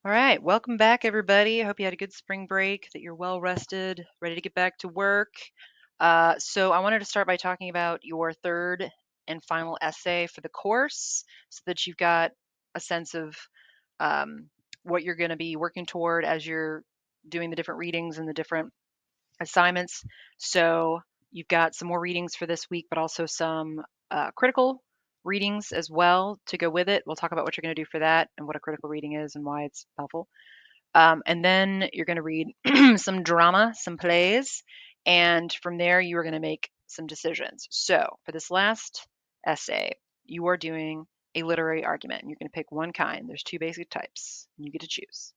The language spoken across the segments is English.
All right, welcome back, everybody. I hope you had a good spring break, that you're well rested, ready to get back to work. So, I wanted to start by talking about your third and final essay for the course so that you've got a sense of um, what you're going to be working toward as you're doing the different readings and the different assignments. So, you've got some more readings for this week, but also some critical readings as well to go with it. We'll talk about what you're going to do for that and what a critical reading is and why it's helpful. And then you're going to read some drama, some plays, and from there you are going to make some decisions. So for this last essay, you are doing a literary argument, and you're going to pick one kind. There's two basic types, and you get to choose.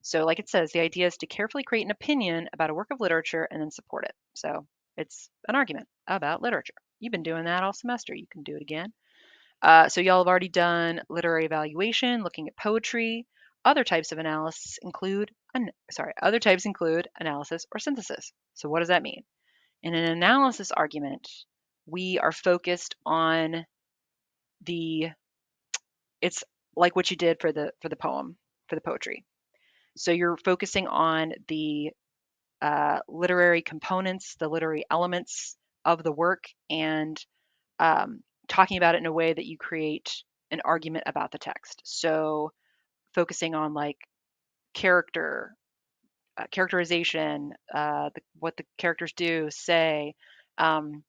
So, like it says, the idea is to carefully create an opinion about a work of literature and then support it. So it's an argument about literature. You've been doing that all semester. You can do it again. So y'all have already done literary evaluation, looking at poetry. Other types of analysis include, other types include analysis or synthesis. So what does that mean? In an analysis argument, we are focused on the, it's like what you did for the poem, for the poetry. So you're focusing on the literary components, the literary elements of the work, and um, talking about it in a way that you create an argument about the text. So focusing on like characterization, what the characters do, say, um,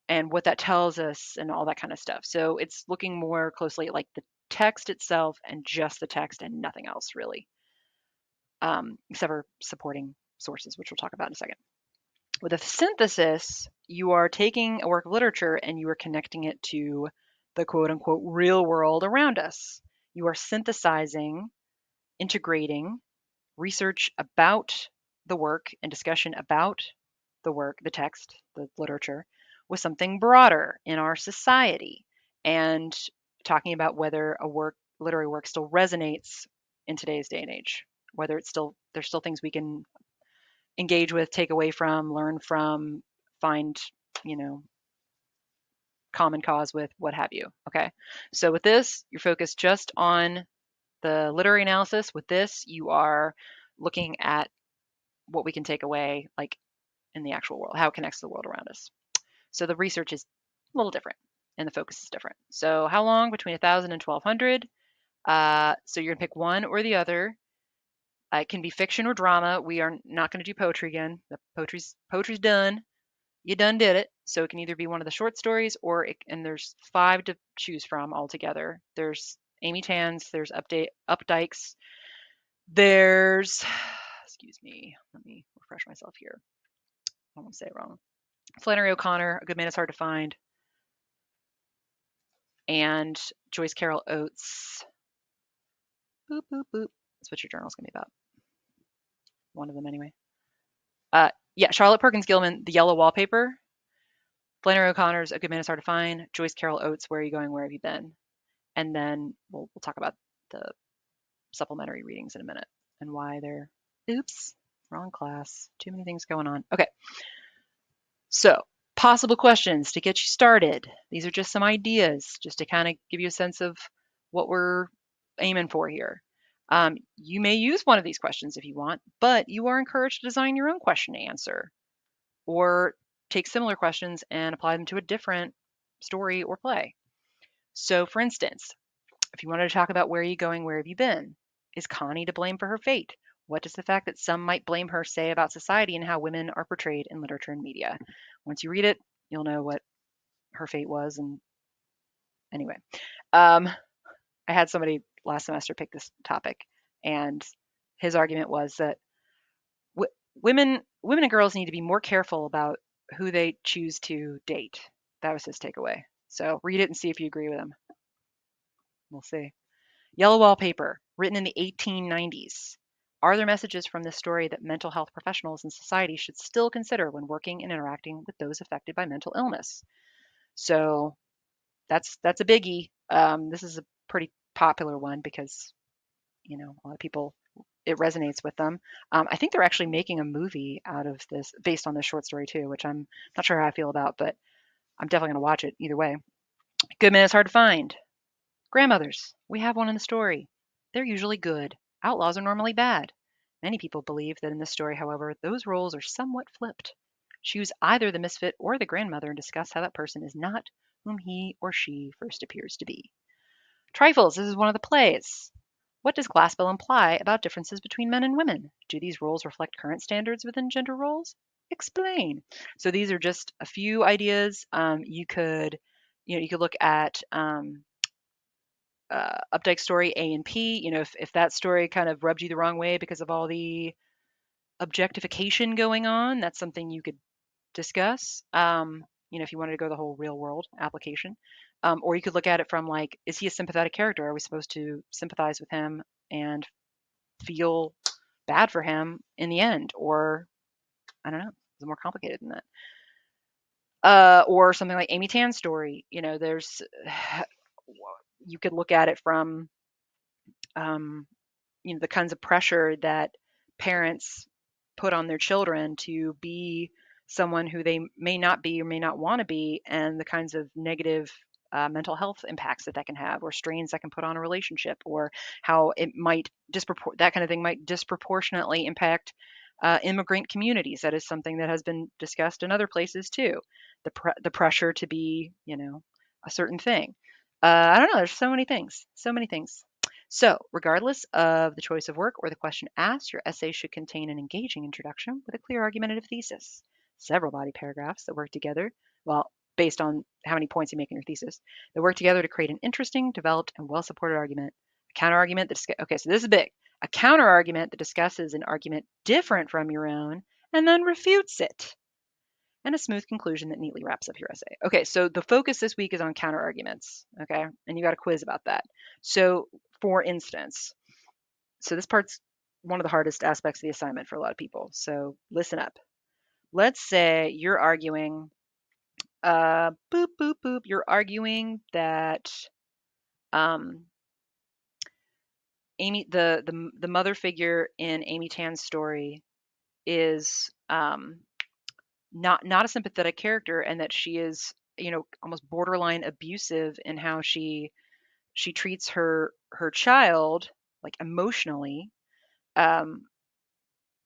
and what that tells us, and all that kind of stuff. So it's looking more closely at like the text itself and just the text and nothing else really, except for supporting sources, which we'll talk about in a second. With a synthesis, you are taking a work of literature and you are connecting it to the quote unquote real world around us. You are synthesizing, integrating research about the work and discussion about the work, the text, the literature, with something broader in our society and talking about whether literary work still resonates in today's day and age, whether there's still things we can engage with, take away from, learn from, find, you know, common cause with, what have you. Okay. So with this, you're focused just on the literary analysis. With this, you are looking at what we can take away, like in the actual world, how it connects to the world around us. So the research is a little different and the focus is different. So how long? Between 1,000 and 1,200. So you're gonna pick one or the other. It can be fiction or drama. We are not going to do poetry again. The poetry's done. You done did it. So it can either be one of the short stories and there's five to choose from altogether. There's Amy Tan's, there's Updike's, there's, excuse me, let me refresh myself here. I won't say it wrong. Flannery O'Connor, A Good Man is Hard to Find, and Joyce Carol Oates. Boop, boop, boop. That's what your journal's going to be about. One of them, anyway. Yeah, Charlotte Perkins Gilman, The Yellow Wallpaper. Flannery O'Connor's A Good Man is Hard to Find. Joyce Carol Oates, Where Are You Going? Where Have You Been? And then we'll talk about the supplementary readings in a minute and why they're, oops, wrong class. Too many things going on. Okay. So, possible questions to get you started. These are just some ideas just to kind of give you a sense of what we're aiming for here. You may use one of these questions if you want, but you are encouraged to design your own question to answer or take similar questions and apply them to a different story or play. So, for instance, if you wanted to talk about where are you going, where have you been? Is Connie to blame for her fate? What does the fact that some might blame her say about society and how women are portrayed in literature and media? Once you read it, you'll know what her fate was. And anyway, um, I had somebody last semester pick this topic, and his argument was that women and girls need to be more careful about who they choose to date. That was his takeaway. So read it and see if you agree with him. We'll see. Yellow Wallpaper, written in the 1890s. Are there messages from this story that mental health professionals and society should still consider when working and interacting with those affected by mental illness? So that's a biggie. This is a pretty popular one because a lot of people, it resonates with them. I think they're actually making a movie out of this based on this short story too, which I'm not sure how I feel about, but I'm definitely going to watch it either way. Good Man is Hard to Find. Grandmothers, we have one in the story. They're usually good. Outlaws are normally bad. Many people believe that in this story, however, those roles are somewhat flipped. Choose either the misfit or the grandmother and discuss how that person is not whom he or she first appears to be. Trifles, this is one of the plays. What does Glassbell imply about differences between men and women? Do these roles reflect current standards within gender roles? Explain. So these are just a few ideas. You could look at Updike story A and P. If that story kind of rubbed you the wrong way because of all the objectification going on, that's something you could discuss. If you wanted to go the whole real world application. Or you could look at it from like, is he a sympathetic character? Are we supposed to sympathize with him and feel bad for him in the end? Or I don't know, it's more complicated than that. Or something like Amy Tan's story. There's you could look at it from um, the kinds of pressure that parents put on their children to be someone who they may not be or may not want to be, and the kinds of negative mental health impacts that can have, or strains that can put on a relationship, or how it might that kind of thing might disproportionately impact immigrant communities. That is something that has been discussed in other places too. The pressure to be, a certain thing. I don't know. There's so many things. So many things. So, regardless of the choice of work or the question asked, your essay should contain an engaging introduction with a clear argumentative thesis, several body paragraphs that work together, well, based on how many points you make in your thesis, that work together to create an interesting, developed, and well supported argument. A counter argument okay, so this is big. A counter argument that discusses an argument different from your own and then refutes it, and a smooth conclusion that neatly wraps up your essay. Okay, so the focus this week is on counter arguments, okay? And you got a quiz about that. So, for instance, this part's one of the hardest aspects of the assignment for a lot of people. So, listen up. Let's say you're arguing, boop, boop, boop, you're arguing that um, the mother figure in Amy Tan's story is not a sympathetic character, and that she is almost borderline abusive in how she treats her child, like emotionally, um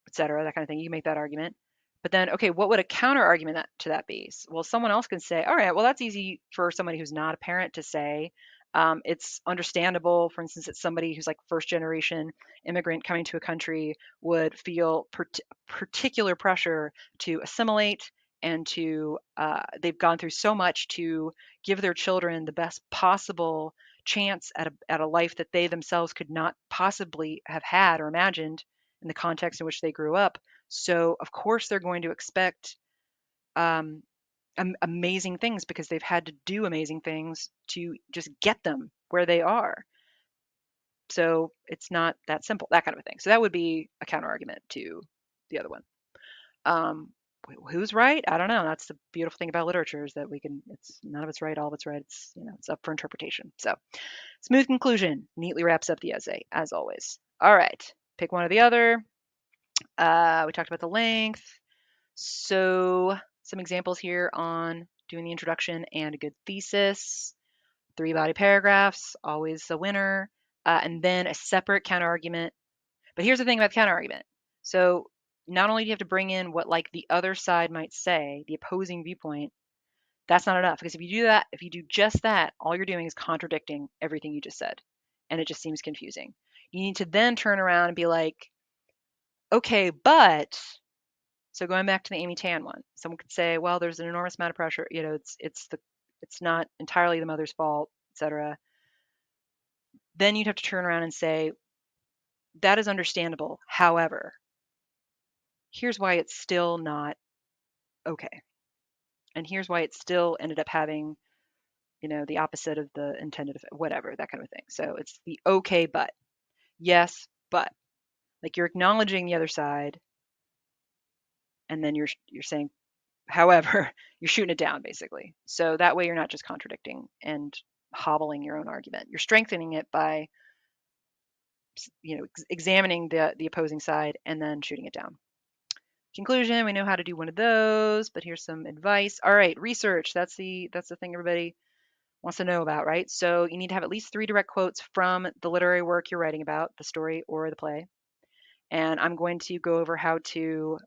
etc., that kind of thing. You can make that argument, but then okay, what would a counter argument to that be? Well, someone else can say, all right, well, that's easy for somebody who's not a parent to say. It's understandable. For instance, it's somebody who's like first generation immigrant coming to a country would feel particular pressure to assimilate, and to they've gone through so much to give their children the best possible chance at a life that they themselves could not possibly have had or imagined in the context in which they grew up. So of course they're going to expect um, amazing things, because they've had to do amazing things to just get them where they are. So it's not that simple, that kind of a thing. So that would be a counter argument to the other one. Um, who's right? I don't know. That's the beautiful thing about literature, is that it's none of it's right, all of it's right. It's up for interpretation. So smooth conclusion neatly wraps up the essay, as always. All right, pick one or the other. We talked about the length. So some examples here on doing the introduction and a good thesis. 3 body paragraphs, always a winner. And then a separate counter argument. But here's the thing about the counter argument. So not only do you have to bring in what like the other side might say, the opposing viewpoint, that's not enough. Because if you do just that, all you're doing is contradicting everything you just said. And it just seems confusing. You need to then turn around and be like, okay, but so going back to the Amy Tan one, someone could say, well, there's an enormous amount of pressure. It's not entirely the mother's fault, etc. Then you'd have to turn around and say, that is understandable. However, here's why it's still not okay. And here's why it still ended up having, the opposite of the intended effect, whatever, that kind of thing. So it's the okay, but. Yes, but. Like you're acknowledging the other side, and then you're saying, however, you're shooting it down basically. So that way you're not just contradicting and hobbling your own argument. You're strengthening it by examining the opposing side and then shooting it down. Conclusion, we know how to do one of those, but here's some advice. All right, research. That's the thing, everybody. wants to know about, right? So you need to have at least 3 direct quotes from the literary work you're writing about, the story or the play. And I'm going to go over how to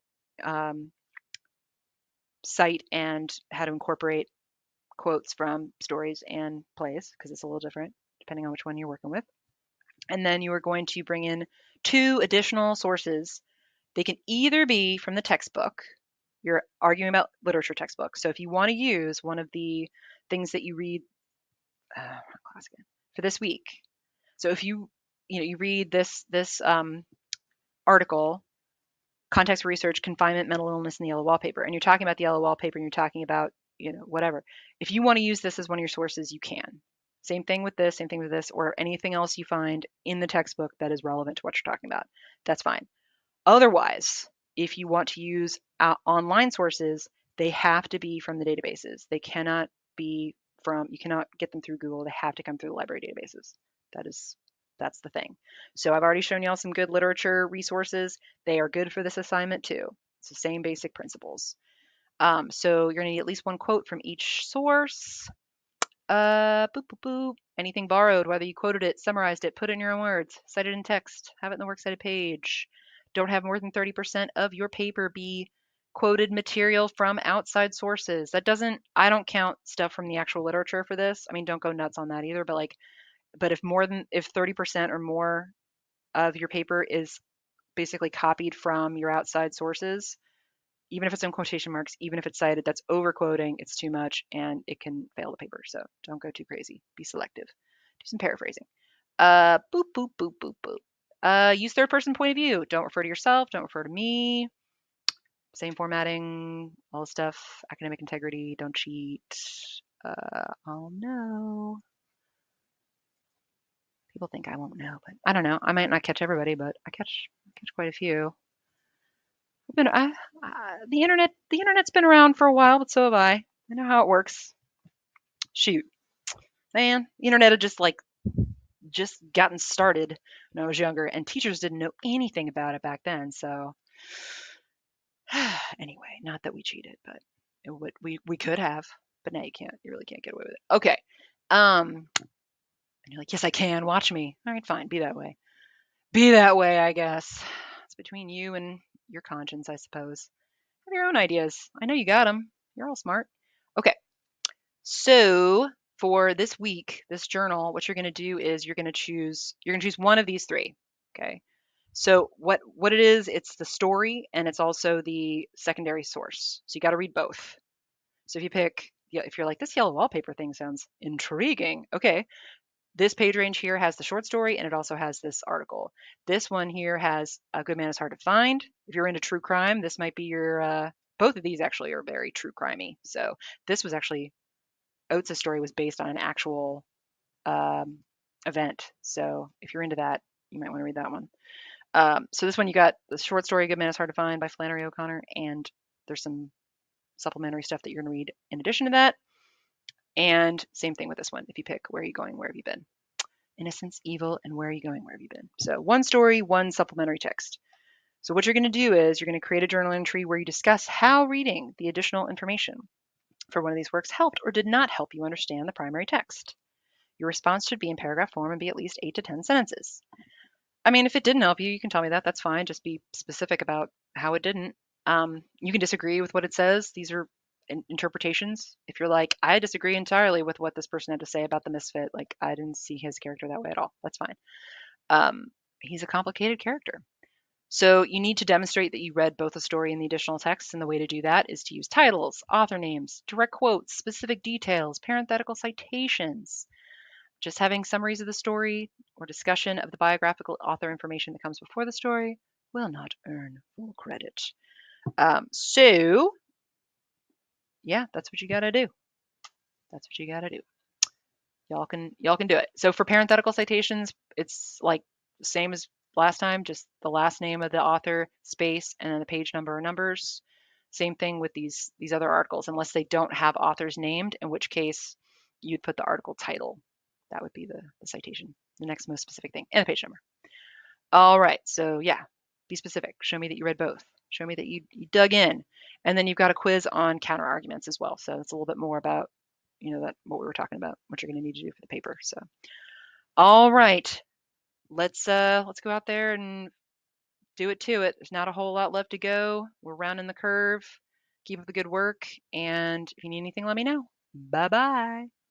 um, cite and how to incorporate quotes from stories and plays, because it's a little different depending on which one you're working with. And then you are going to bring in 2 additional sources. They can either be from the textbook. You're arguing about literature textbook. So if you want to use one of the things that you read class again, for this week. So if you read this article, context for research, confinement, mental illness, and the yellow wallpaper, and you're talking about the yellow wallpaper, and you're talking about whatever. If you want to use this as one of your sources, you can. Same thing with this, same thing with this, or anything else you find in the textbook that is relevant to what you're talking about. That's fine. Otherwise, if you want to use online sources, they have to be from the databases. They cannot be you cannot get them through Google. They have to come through the library databases. That's the thing. So I've already shown y'all some good literature resources. They are good for this assignment too. It's the same basic principles. So you're gonna need at least 1 quote from each source. Boop, boop, boop. Anything borrowed, whether you quoted it, summarized it, put it in your own words, cite it in text, have it in the works cited page. Don't have more than 30% of your paper be quoted material from outside sources. I don't count stuff from the actual literature for this. I mean, don't go nuts on that either, but if 30% or more of your paper is basically copied from your outside sources, even if it's in quotation marks, even if it's cited, that's over quoting, it's too much, and it can fail the paper. So don't go too crazy. Be selective. Do some paraphrasing. Boop, boop, boop, boop, boop. Use third person point of view. Don't refer to yourself. Don't refer to me. Same formatting, all the stuff. Academic integrity. Don't cheat. Oh no. People think I won't know, but I don't know. I might not catch everybody, but I catch quite a few. The internet's been around for a while, but so have I. I know how it works. Shoot, man, the internet had just gotten started when I was younger, and teachers didn't know anything about it back then. So anyway, not that we cheated, but we could have, but now you can't. You really can't get away with it. Okay. And you're like, yes, I can. Watch me. All right, fine. Be that way. Be that way, I guess. It's between you and your conscience, I suppose. Have your own ideas. I know you got them. You're all smart. Okay. So for this week, this journal, what you're going to do is you're going to choose one of these 3. Okay. So what it is, it's the story and it's also the secondary source. So you got to read both. So if you're like, this yellow wallpaper thing sounds intriguing. Okay. This page range here has the short story and it also has this article. This one here has A Good Man Is Hard to Find. If you're into true crime, this might be your, both of these actually are very true crimey. So this was actually, Oates' story was based on an actual event. So if you're into that, you might want to read that one. So this one, you got the short story, Good Man Is Hard to Find by Flannery O'Connor. And there's some supplementary stuff that you're going to read in addition to that. And same thing with this one. If you pick Where Are You Going, Where Have You Been? Innocence, Evil, and Where Are You Going, Where Have You Been? So 1 story, 1 supplementary text. So what you're going to do is you're going to create a journal entry where you discuss how reading the additional information for one of these works helped or did not help you understand the primary text. Your response should be in paragraph form and be at least 8 to 10 sentences. I mean, if it didn't help you, you can tell me that. That's fine. Just be specific about how it didn't. You can disagree with what it says. These are interpretations. If you're like, I disagree entirely with what this person had to say about the misfit, like I didn't see his character that way at all. That's fine. He's a complicated character. So you need to demonstrate that you read both the story and the additional text, and the way to do that is to use titles, author names, direct quotes, specific details, parenthetical citations. Just having summaries of the story or discussion of the biographical author information that comes before the story will not earn full credit. So yeah, that's what you got to do. That's what you got to do. Y'all can do it. So for parenthetical citations, it's like the same as last time, just the last name of the author, space, and then the page number or numbers. Same thing with these other articles, unless they don't have authors named, in which case you'd put the article title. That would be the citation, the next most specific thing, and the page number. All right, so yeah, be specific. Show me that you read both. Show me that you dug in. And then you've got a quiz on counter arguments as well. So it's a little bit more about, that what we were talking about, what you're going to need to do for the paper. So, all right, let's go out there and do it to it. There's not a whole lot left to go. We're rounding the curve. Keep up the good work, and if you need anything, let me know. Bye bye.